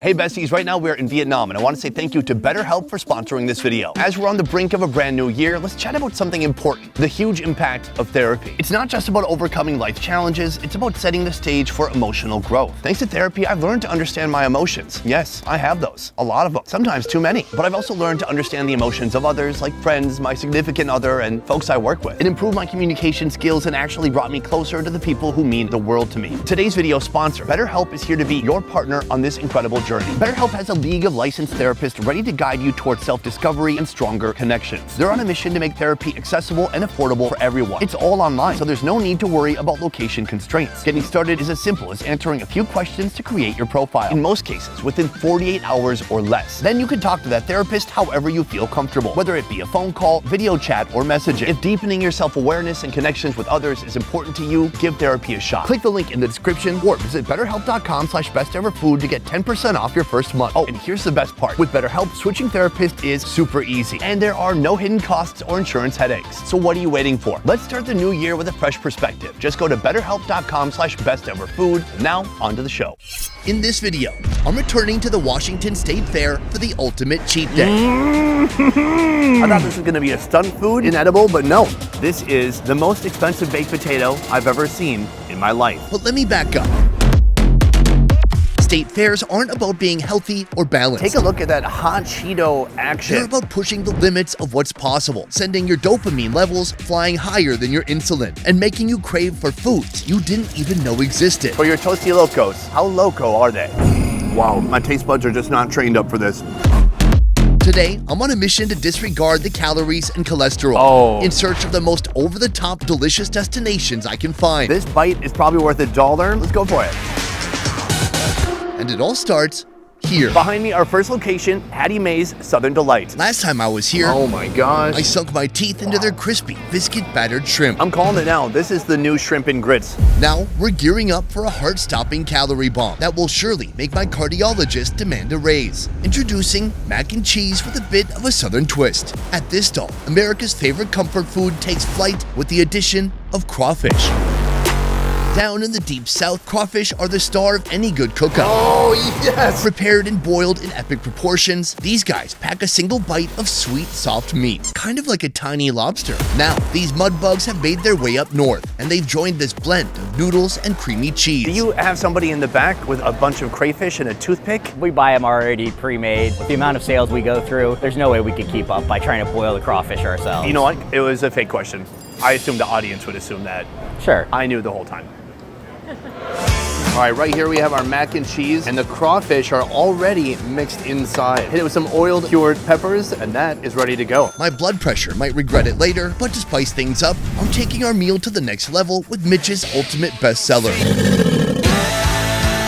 Hey besties, right now we're in Vietnam and I want to say thank you to BetterHelp for sponsoring this video. As we're on the brink of a brand new year, let's chat about something important, the huge impact of therapy. It's not just about overcoming life challenges, it's about setting the stage for emotional growth. Thanks to therapy, I've learned to understand my emotions. Yes, I have those, a lot of them, sometimes too many. But I've also learned to understand the emotions of others, like friends, my significant other, and folks I work with. It improved my communication skills and actually brought me closer to the people who mean the world to me. Today's video sponsor, BetterHelp, is here to be your partner on this incredible journey. BetterHelp has a league of licensed therapists ready to guide you towards self-discovery and stronger connections. They're on a mission to make therapy accessible and affordable for everyone. It's all online, so there's no need to worry about location constraints. Getting started is as simple as answering a few questions to create your profile. In most cases, within 48 hours or less. Then you can talk to that therapist however you feel comfortable, whether it be a phone call, video chat, or messaging. If deepening your self-awareness and connections with others is important to you, give therapy a shot. Click the link in the description or visit betterhelp.com/besteverfood to get 10% off your first month. Oh, and here's the best part. With BetterHelp, switching therapists is super easy, and there are no hidden costs or insurance headaches. So what are you waiting for? Let's start the new year with a fresh perspective. Just go to betterhelp.com/besteverfood. Now, on to the show. In this video, I'm returning to the Washington State Fair for the ultimate cheat day. I thought this was gonna be a stunt food, inedible, but no. This is the most expensive baked potato I've ever seen in my life. But let me back up. State fairs aren't about being healthy or balanced. Take a look at that hot Cheeto action. They're about pushing the limits of what's possible, sending your dopamine levels flying higher than your insulin, and making you crave for foods you didn't even know existed. For your Toasty Locos, how loco are they? Wow, my taste buds are just not trained up for this. Today, I'm on a mission to disregard the calories and cholesterol in search of the most over-the-top delicious destinations I can find. This bite is probably worth $1. Let's go for it. And it all starts here. Behind me, our first location, Hattie Mae's Southern Delight. Last time I was here, oh my gosh, I sunk my teeth into their crispy, biscuit-battered shrimp. I'm calling it now. This is the new shrimp and grits. Now, we're gearing up for a heart-stopping calorie bomb that will surely make my cardiologist demand a raise. Introducing mac and cheese with a bit of a Southern twist. At this stall, America's favorite comfort food takes flight with the addition of crawfish. Down in the deep south, crawfish are the star of any good cookout. Oh, yes! Prepared and boiled in epic proportions, these guys pack a single bite of sweet, soft meat, kind of like a tiny lobster. Now, these mud bugs have made their way up north, and they've joined this blend of noodles and creamy cheese. Do you have somebody in the back with a bunch of crayfish and a toothpick? We buy them already pre-made. With the amount of sales we go through, there's no way we could keep up by trying to boil the crawfish ourselves. You know what? It was a fake question. I assumed the audience would assume that. Sure. I knew the whole time. All right, right here we have our mac and cheese, and the crawfish are already mixed inside. Hit it with some oiled cured peppers, and that is ready to go. My blood pressure might regret it later, but to spice things up, I'm taking our meal to the next level with Mitch's ultimate bestseller.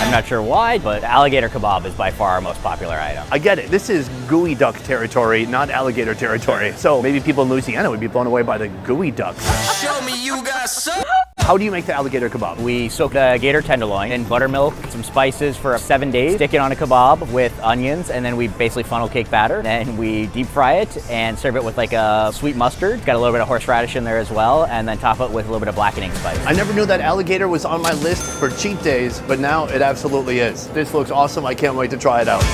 I'm not sure why, but alligator kebab is by far our most popular item. I get it. This is gooey duck territory, not alligator territory. So maybe people in Louisiana would be blown away by the gooey ducks. Show me you got some. How do you make the alligator kebab? We soak the gator tenderloin in buttermilk, some spices for 7 days, stick it on a kebab with onions, and then we basically funnel cake batter. Then we deep fry it and serve it with like a sweet mustard. It's got a little bit of horseradish in there as well, and then top it with a little bit of blackening spice. I never knew that alligator was on my list for cheat days, but now it absolutely is. This looks awesome. I can't wait to try it out.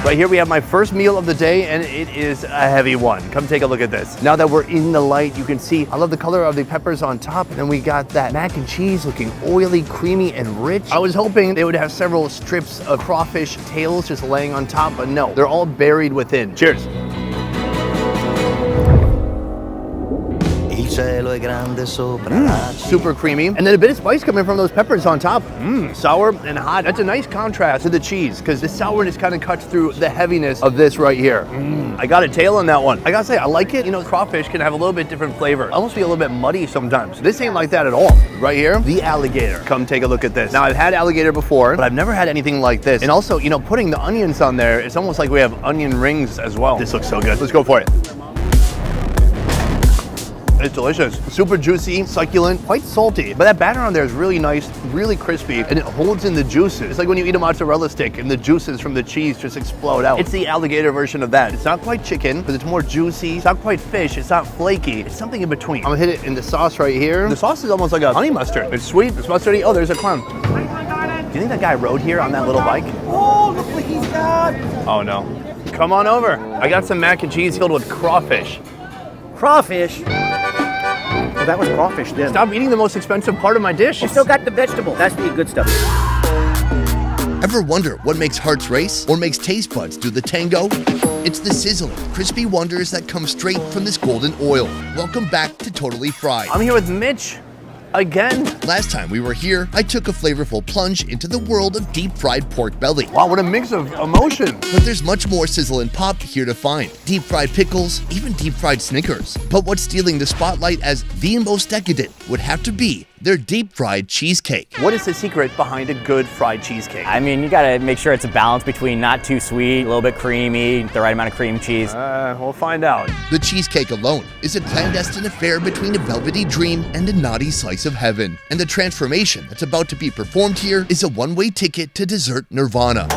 Right here we have my first meal of the day, and it is a heavy one. Come take a look at this. Now that we're in the light, you can see, I love the color of the peppers on top, and then we got that mac and cheese looking oily, creamy, and rich. I was hoping they would have several strips of crawfish tails just laying on top, but no, they're all buried within. Cheers. Super creamy, and then a bit of spice coming from those peppers on top. Sour and hot. That's a nice contrast to the cheese, because the sourness kind of cuts through the heaviness of this right here. I got a tail on that one. I gotta say, I like it. You know, crawfish can have a little bit different flavor. Almost be a little bit muddy sometimes. This ain't like that at all. Right here, the alligator. Come take a look at this. Now, I've had alligator before, but I've never had anything like this. And also, you know, putting the onions on there, it's almost like we have onion rings as well. This looks so good. Let's go for it. It's delicious. Super juicy, succulent, quite salty. But that batter on there is really nice, really crispy, and it holds in the juices. It's like when you eat a mozzarella stick and the juices from the cheese just explode out. It's the alligator version of that. It's not quite chicken, but it's more juicy. It's not quite fish. It's not flaky. It's something in between. I'm gonna hit it in the sauce right here. The sauce is almost like a honey mustard. It's sweet, it's mustardy. Oh, there's a clown. Do you think that guy rode here on that little bike? Oh, look Please, God. Oh no. Come on over. I got some mac and cheese filled with crawfish. Crawfish? Well, that was crawfish then. Stop eating the most expensive part of my dish. You still got the vegetable. That's the good stuff. Ever wonder what makes hearts race or makes taste buds do the tango? It's the sizzling, crispy wonders that come straight from this golden oil. Welcome back to Totally Fried. I'm here with Mitch again. Last time we were here, I took a flavorful plunge into the world of deep fried pork belly. Wow, what a mix of emotion. But there's much more sizzle and pop here to find. Deep fried pickles, even deep fried Snickers. But what's stealing the spotlight as the most decadent would have to be their deep fried cheesecake. What is the secret behind a good fried cheesecake? I mean, you gotta make sure it's a balance between not too sweet, a little bit creamy, the right amount of cream cheese. We'll find out. The cheesecake alone is a clandestine affair between a velvety dream and a naughty slice of heaven. And the transformation that's about to be performed here is a one-way ticket to dessert nirvana.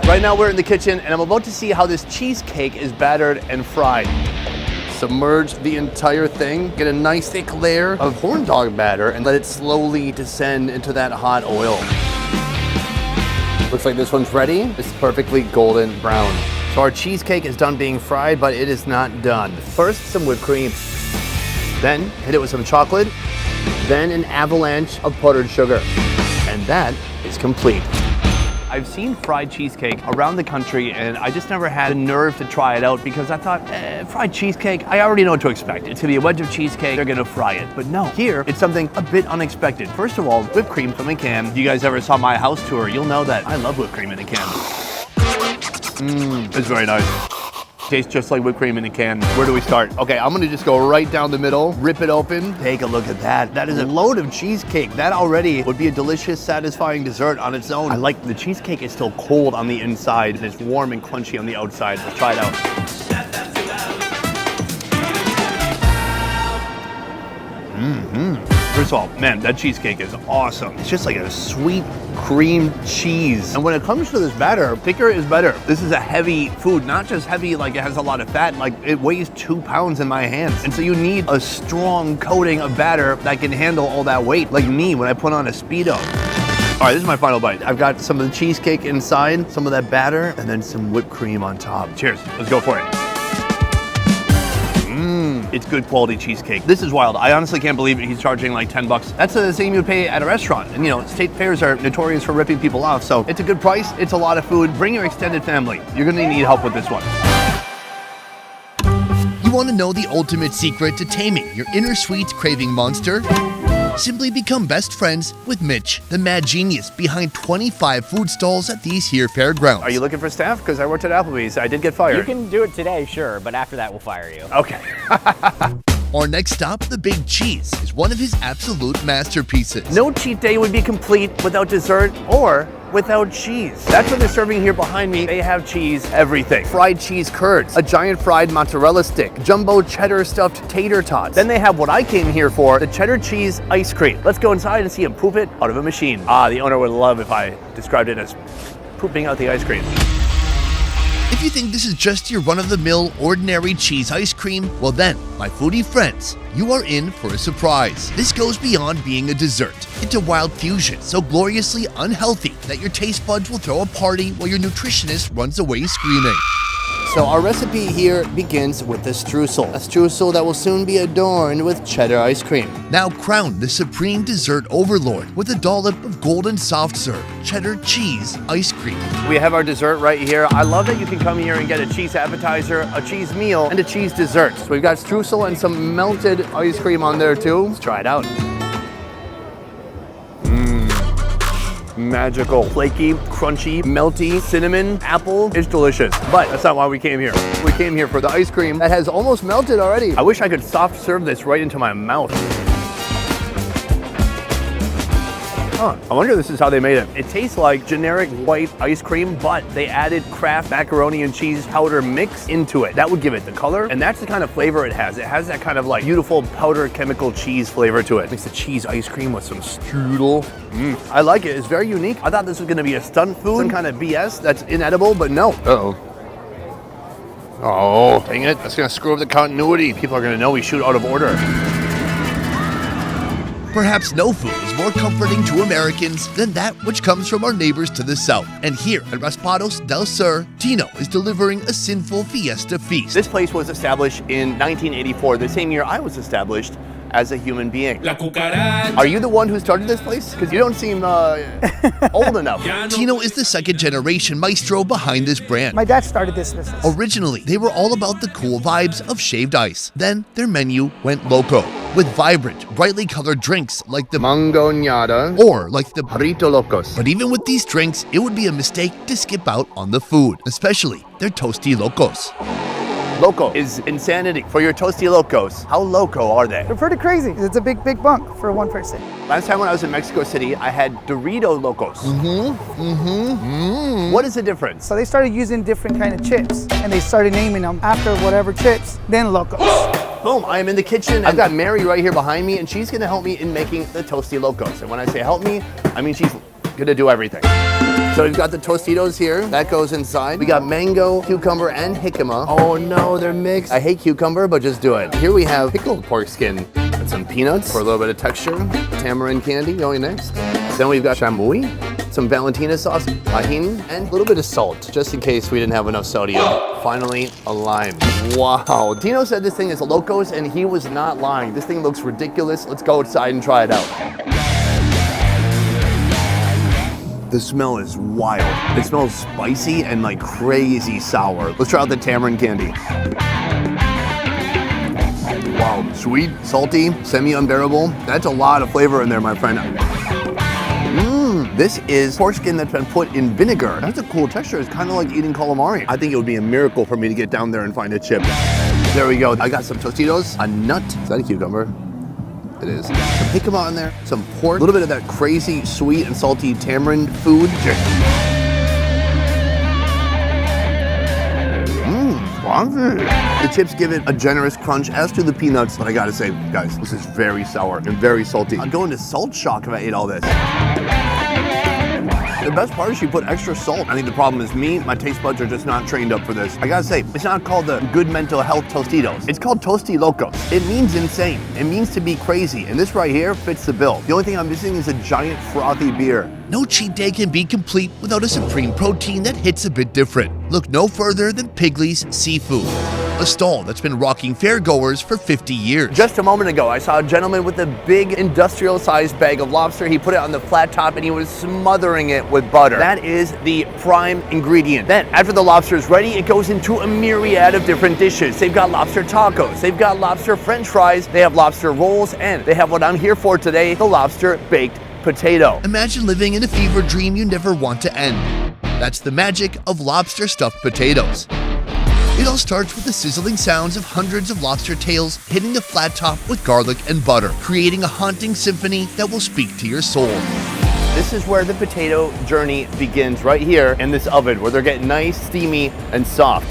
Right now we're in the kitchen and I'm about to see how this cheesecake is battered and fried. Submerge the entire thing, get a nice thick layer of corn dog batter and let it slowly descend into that hot oil. Looks like this one's ready. It's perfectly golden brown. So our cheesecake is done being fried, but it is not done. First, some whipped cream. Then hit it with some chocolate. Then an avalanche of powdered sugar. And that is complete. I've seen fried cheesecake around the country and I just never had the nerve to try it out because I thought, fried cheesecake, I already know what to expect. It's gonna be a wedge of cheesecake, they're gonna fry it. But no, here it's something a bit unexpected. First of all, whipped cream from a can. If you guys ever saw my house tour, you'll know that I love whipped cream in a can. It's very nice. Tastes just like whipped cream in a can. Where do we start? Okay, I'm gonna just go right down the middle, rip it open. Take a look at that. That is a load of cheesecake. That already would be a delicious, satisfying dessert on its own. I like the cheesecake is still cold on the inside and it's warm and crunchy on the outside. Let's try it out. First of all, man, that cheesecake is awesome. It's just like a sweet cream cheese. And when it comes to this batter, thicker is better. This is a heavy food, not just heavy like it has a lot of fat, like it weighs 2 pounds in my hands. And so you need a strong coating of batter that can handle all that weight, like me when I put on a Speedo. All right, this is my final bite. I've got some of the cheesecake inside, some of that batter, and then some whipped cream on top. Cheers, let's go for it. It's good quality cheesecake. This is wild. I honestly can't believe it. He's charging like 10 bucks. That's the same you'd pay at a restaurant. And you know, state fairs are notorious for ripping people off. So it's a good price. It's a lot of food. Bring your extended family. You're gonna need help with this one. You want to know the ultimate secret to taming your inner sweets craving monster? Simply become best friends with Mitch, the mad genius behind 25 food stalls at these here fairgrounds. Are you looking for staff? Because I worked at Applebee's. I did get fired. You can do it today, sure, but after that we'll fire you. Okay. Our next stop, the Big Cheese, is one of his absolute masterpieces. No cheat day would be complete without dessert or without cheese. That's what they're serving here behind me. They have cheese, everything. Fried cheese curds, a giant fried mozzarella stick, jumbo cheddar stuffed tater tots. Then they have what I came here for, the cheddar cheese ice cream. Let's go inside and see him poop it out of a machine. Ah, the owner would love if I described it as pooping out the ice cream. If you think this is just your run-of-the-mill ordinary cheese ice cream, well then, my foodie friends, you are in for a surprise. This goes beyond being a dessert. It's a wild fusion, so gloriously unhealthy that your taste buds will throw a party while your nutritionist runs away screaming. So our recipe here begins with the streusel. A streusel that will soon be adorned with cheddar ice cream. Now crown the supreme dessert overlord with a dollop of golden soft serve cheddar cheese ice cream. We have our dessert right here. I love that you can come here and get a cheese appetizer, a cheese meal, and a cheese dessert. So we've got streusel and some melted ice cream on there too. Let's try it out. Magical, flaky, crunchy, melty, cinnamon, apple. It's delicious, but that's not why we came here. We came here for the ice cream that has almost melted already. I wish I could soft serve this right into my mouth. Huh, I wonder if this is how they made it. It tastes like generic white ice cream, but they added Kraft macaroni and cheese powder mix into it. That would give it the color, and that's the kind of flavor it has. It has that kind of like beautiful powder chemical cheese flavor to it. Mix the cheese ice cream with some strudel. I like it, it's very unique. I thought this was gonna be a stunt food, some kind of BS that's inedible, but no. Uh-oh. Oh, dang it, that's gonna screw up the continuity. People are gonna know we shoot out of order. Perhaps no food is more comforting to Americans than that which comes from our neighbors to the south. And here at Raspados del Sur, Tino is delivering a sinful fiesta feast. This place was established in 1984, the same year I was established as a human being. Are you the one who started this place? Because you don't seem old enough. Tino is the second generation maestro behind this brand. My dad started this business. Originally, they were all about the cool vibes of shaved ice. Then their menu went loco with vibrant, brightly colored drinks like the Mango Ñada or like the Burrito Locos. But even with these drinks, it would be a mistake to skip out on the food, especially their Toasty Locos. Loco is insanity. For your Toasty Locos, how loco are they? They're pretty crazy. It's a big bunk for one person. Last time when I was in Mexico City, I had Dorito Locos. What is the difference? So they started using different kind of chips, and they started naming them after whatever chips, then Locos. Boom, I am in the kitchen. I've got Mary right here behind me, and she's gonna help me in making the Toasty Locos. And when I say help me, I mean she's gonna do everything. So we've got the Tostitos here. That goes inside. We got mango, cucumber, and jicama. Oh no, they're mixed. I hate cucumber, but just do it. Here we have pickled pork skin and some peanuts for a little bit of texture. Tamarind candy going next. Then we've got chamoy, some Valentina sauce, tahini, and a little bit of salt, just in case we didn't have enough sodium. Finally, a lime. Wow. Tino said this thing is Locos, and he was not lying. This thing looks ridiculous. Let's go outside and try it out. The smell is wild. It smells spicy and like crazy sour. Let's try out the tamarind candy. Wow, sweet, salty, semi-unbearable. That's a lot of flavor in there, my friend. This is pork skin that's been put in vinegar. That's a cool texture. It's kind of like eating calamari. I think it would be a miracle for me to get down there and find a chip. There we go. I got some Tostitos, a nut. Is that a cucumber? It is. Some jicama in there, some pork, a little bit of that crazy sweet and salty tamarind food. The chips give it a generous crunch, as do the peanuts, but I gotta say, guys, this is very sour and very salty. I'd go into salt shock if I ate all this. The best part is you put extra salt. I think the problem is me, my taste buds are just not trained up for this. I gotta say, it's not called the Good Mental Health Tostitos. It's called Toasty Locos. It means insane. It means to be crazy. And this right here fits the bill. The only thing I'm missing is a giant frothy beer. No cheat day can be complete without a supreme protein that hits a bit different. Look no further than Piggly's Seafood, a stall that's been rocking fairgoers for 50 years. Just a moment ago, I saw a gentleman with a big industrial-sized bag of lobster. He put it on the flat top and he was smothering it with butter. That is the prime ingredient. Then, after the lobster is ready, it goes into a myriad of different dishes. They've got lobster tacos, they've got lobster french fries, they have lobster rolls, and they have what I'm here for today, the lobster baked potato. Imagine living in a fever dream you never want to end. That's the magic of lobster stuffed potatoes. It all starts with the sizzling sounds of hundreds of lobster tails hitting the flat top with garlic and butter, creating a haunting symphony that will speak to your soul. This is where the potato journey begins, right here in this oven, where they're getting nice, steamy, and soft.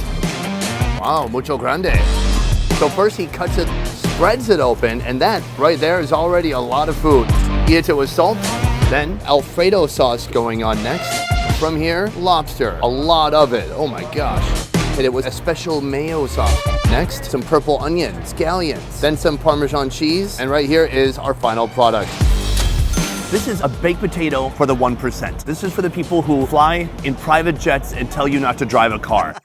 Wow, mucho grande. So first he cuts it, spreads it open, and that right there is already a lot of food. He hits it with salt, then Alfredo sauce going on next. From here, lobster, a lot of it, oh my gosh. Hit it with a special mayo sauce. Next, some purple onion, scallions, then some Parmesan cheese, and right here is our final product. This is a baked potato for the 1%. This is for the people who fly in private jets and tell you not to drive a car.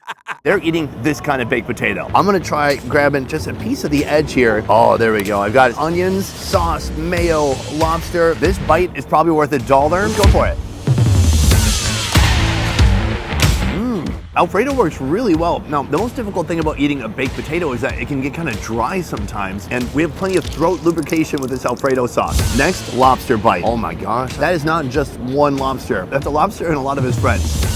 They're eating this kind of baked potato. I'm gonna try grabbing just a piece of the edge here. Oh, there we go. I've got onions, sauce, mayo, lobster. This bite is probably worth $1. Go for it. Alfredo works really well. Now, the most difficult thing about eating a baked potato is that it can get kind of dry sometimes, and we have plenty of throat lubrication with this Alfredo sauce. Next, lobster bite. Oh my gosh, that is not just one lobster. That's a lobster and a lot of his friends.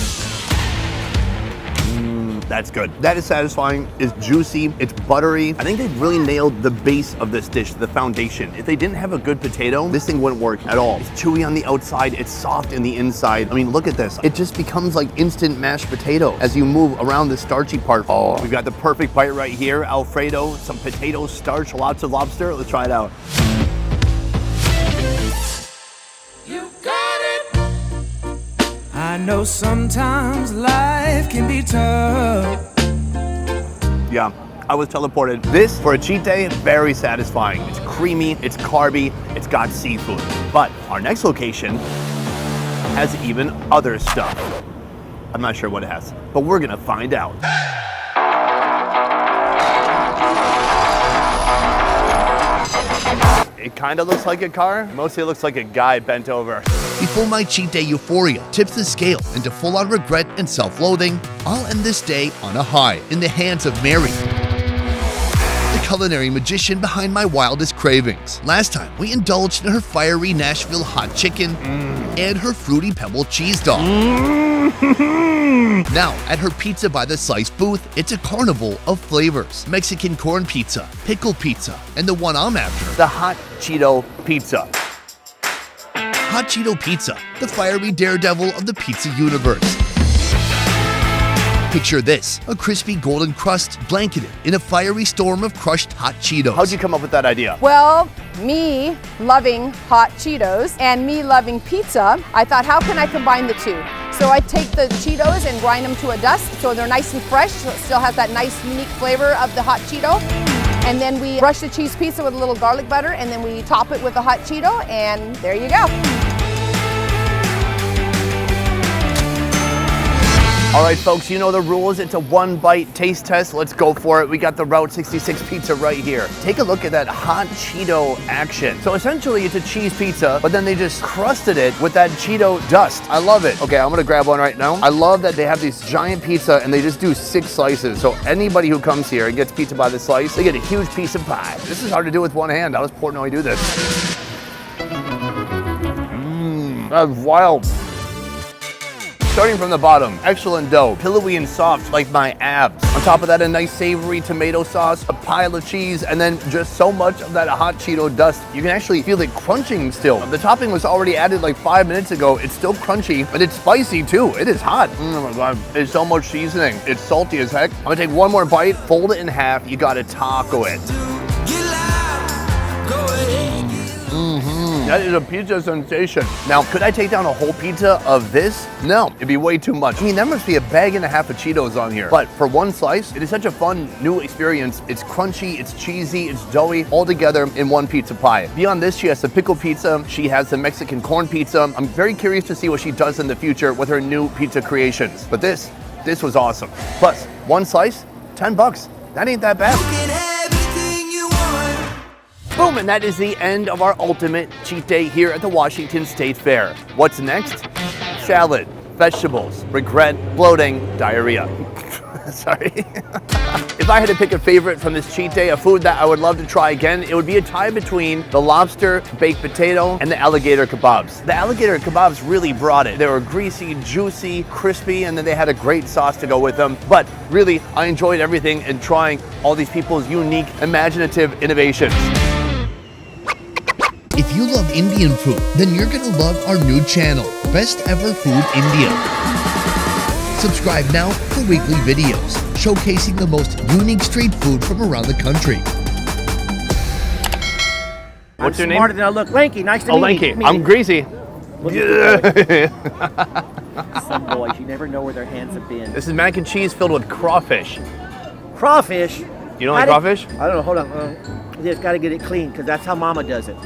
That's good. That is satisfying, it's juicy, it's buttery. I think they've really nailed the base of this dish, the foundation. If they didn't have a good potato, this thing wouldn't work at all. It's chewy on the outside, it's soft in the inside. I mean, look at this. It just becomes like instant mashed potato as you move around the starchy part. Oh, we've got the perfect bite right here. Alfredo, some potato starch, lots of lobster. Let's try it out. I know sometimes life can be tough. Yeah, I was teleported. This, for a cheat day, very satisfying. It's creamy, it's carby, it's got seafood. But our next location has even other stuff. I'm not sure what it has, but we're gonna find out. It kind of looks like a car. Mostly it looks like a guy bent over. Before my cheat day euphoria tips the scale into full-on regret and self-loathing, I'll end this day on a high in the hands of Mary, the culinary magician behind my wildest cravings. Last time, we indulged in her fiery Nashville hot chicken and her fruity pebble cheese dog. Now, at her Pizza by the Slice booth, it's a carnival of flavors. Mexican corn pizza, pickle pizza, and the one I'm after, The hot Cheeto pizza. Hot Cheeto Pizza, the fiery daredevil of the pizza universe. Picture this, a crispy golden crust blanketed in a fiery storm of crushed hot Cheetos. How'd you come up with that idea? Well, me loving hot Cheetos and me loving pizza, I thought, how can I combine the two? So I take the Cheetos and grind them to a dust so they're nice and fresh, so it still has that nice unique flavor of the hot Cheeto. And then we brush the cheese pizza with a little garlic butter, and then we top it with a hot Cheeto, and there you go. All right, folks, you know the rules. It's a one-bite taste test. Let's go for it. We got the Route 66 pizza right here. Take a look at that hot Cheeto action. So essentially, it's a cheese pizza, but then they just crusted it with that Cheeto dust. I love it. Okay, I'm gonna grab one right now. I love that they have this giant pizza and they just do 6 slices. So anybody who comes here and gets pizza by the slice, they get a huge piece of pie. This is hard to do with one hand. How does Portnoy do this? That's wild. Starting from the bottom, excellent dough, pillowy and soft like my abs. On top of that, a nice savory tomato sauce, a pile of cheese, and then just so much of that hot Cheeto dust. You can actually feel it crunching still. The topping was already added like 5 minutes ago. It's still crunchy, but it's spicy too. It is hot. Oh my God, there's so much seasoning. It's salty as heck. I'm gonna take one more bite, fold it in half. You gotta taco it. That is a pizza sensation. Now, could I take down a whole pizza of this? No, it'd be way too much. I mean, that must be a bag and a half of Cheetos on here. But for one slice, it is such a fun new experience. It's crunchy, it's cheesy, it's doughy, all together in one pizza pie. Beyond this, she has the pickle pizza. She has the Mexican corn pizza. I'm very curious to see what she does in the future with her new pizza creations. But this was awesome. Plus, one slice, $10. That ain't that bad. Boom, and that is the end of our ultimate cheat day here at the Washington State Fair. What's next? Salad, vegetables, regret, bloating, diarrhea. Sorry. If I had to pick a favorite from this cheat day, a food that I would love to try again, it would be a tie between the lobster baked potato and the alligator kebabs. The alligator kebabs really brought it. They were greasy, juicy, crispy, and then they had a great sauce to go with them. But really, I enjoyed everything and trying all these people's unique, imaginative innovations. If you love Indian food, then you're gonna love our new channel, Best Ever Food India. Subscribe now for weekly videos showcasing the most unique street food from around the country. What's your name? Smarter than I look. Lanky, nice to meet you. Lanky. I'm greasy. Some boys, you never know where their hands have been. This is mac and cheese filled with crawfish. Crawfish? You don't like crawfish? I don't know, hold on. You just gotta get it clean, because that's how Mama does it.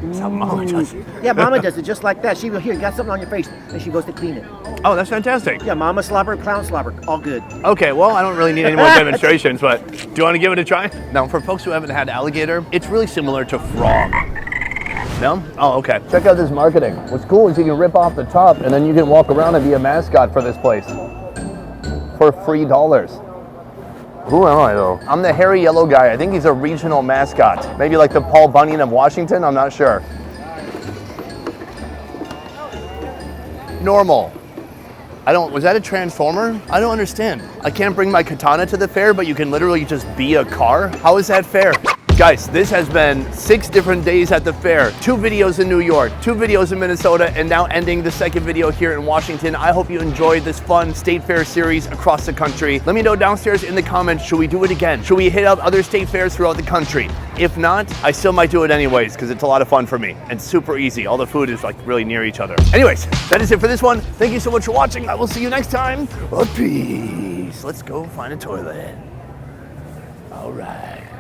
That's how Mama does it. Yeah, Mama does it just like that. She will, here, you got something on your face, and she goes to clean it. Oh, that's fantastic. Yeah, Mama slobber, clown slobber, all good. Okay, well, I don't really need any more demonstrations, but do you want to give it a try? Now, for folks who haven't had alligator, it's really similar to frog. No? Oh, okay. Check out this marketing. What's cool is you can rip off the top, and then you can walk around and be a mascot for this place for $3. Who am I, though? I'm the hairy yellow guy. I think he's a regional mascot. Maybe like the Paul Bunyan of Washington? I'm not sure. Normal. Was that a transformer? I don't understand. I can't bring my katana to the fair, but you can literally just be a car? How is that fair? Guys, this has been 6 different days at the fair. 2 videos in New York, 2 videos in Minnesota, and now ending the second video here in Washington. I hope you enjoyed this fun state fair series across the country. Let me know downstairs in the comments, should we do it again? Should we hit up other state fairs throughout the country? If not, I still might do it anyways, because it's a lot of fun for me and super easy. All the food is like really near each other. Anyways, that is it for this one. Thank you so much for watching. I will see you next time. Peace. Let's go find a toilet. All right.